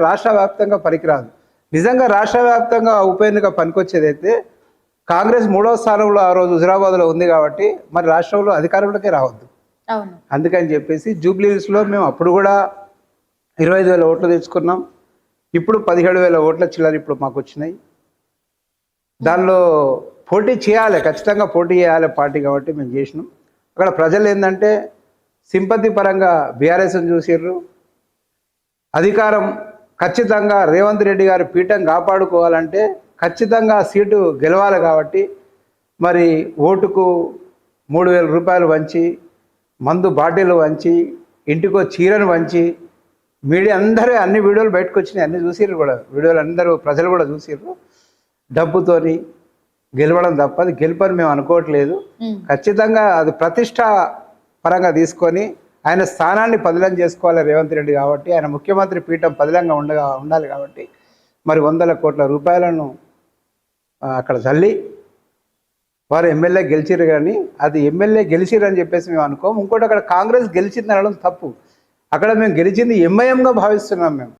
రాష్ట్ర వ్యాప్తంగా పనికిరాదు. నిజంగా రాష్ట్ర వ్యాప్తంగా ఉప ఎన్నిక పనికొచ్చేదైతే కాంగ్రెస్ 3వ స్థానంలో ఆ రోజు హుజురాబాద్లో ఉంది కాబట్టి మరి రాష్ట్రంలో అధికారంలోకే రావద్దు. అందుకని చెప్పేసి జూబ్లీహిల్స్లో మేము అప్పుడు కూడా 25,000 ఓట్లు తెచ్చుకున్నాం. ఇప్పుడు 17,000 ఓట్ల చిల్లర ఇప్పుడు మాకు వచ్చినాయి. దానిలో పోటీ చేయాలి, ఖచ్చితంగా పోటీ చేయాలి పార్టీ కాబట్టి మేము చేసినాం. అక్కడ ప్రజలు ఏంటంటే సింపతి పరంగా బీఆర్ఎస్ని చూసిర్రు. అధికారం ఖచ్చితంగా రేవంత్ రెడ్డి గారి పీఠం కాపాడుకోవాలంటే ఖచ్చితంగా సీటు గెలవాలి కాబట్టి మరి ఓటుకు 3,000 రూపాయలు వంచి, మందు బాటిల్ వంచి, ఇంటికో చీరను వంచి, మీడియా అందరూ అన్ని వీడియోలు బయటకు వచ్చినాయి, అన్ని చూసిర్రు కూడా, వీడియోలు అందరూ ప్రజలు కూడా చూసిర్రు. డబ్బుతోని గెలవడం తప్ప అది గెలుపని మేము అనుకోవట్లేదు. ఖచ్చితంగా అది ప్రతిష్ట పరంగా తీసుకొని ఆయన స్థానాన్ని పదిలం చేసుకోవాలి రేవంత్ రెడ్డి కాబట్టి, ఆయన ముఖ్యమంత్రి పీఠం పదిలంగా ఉండాలి కాబట్టి మరి 100 కోట్ల రూపాయలను అక్కడ చల్లి వారు ఎమ్మెల్యే గెలిచిరు. కానీ అది ఎమ్మెల్యే గెలిచిరని చెప్పేసి మేము అనుకోము. ఇంకోటి అక్కడ కాంగ్రెస్ గెలిచింది అనడం తప్పు. అక్కడ మేము గెలిచింది ఎంఐఎంగా భావిస్తున్నాం మేము.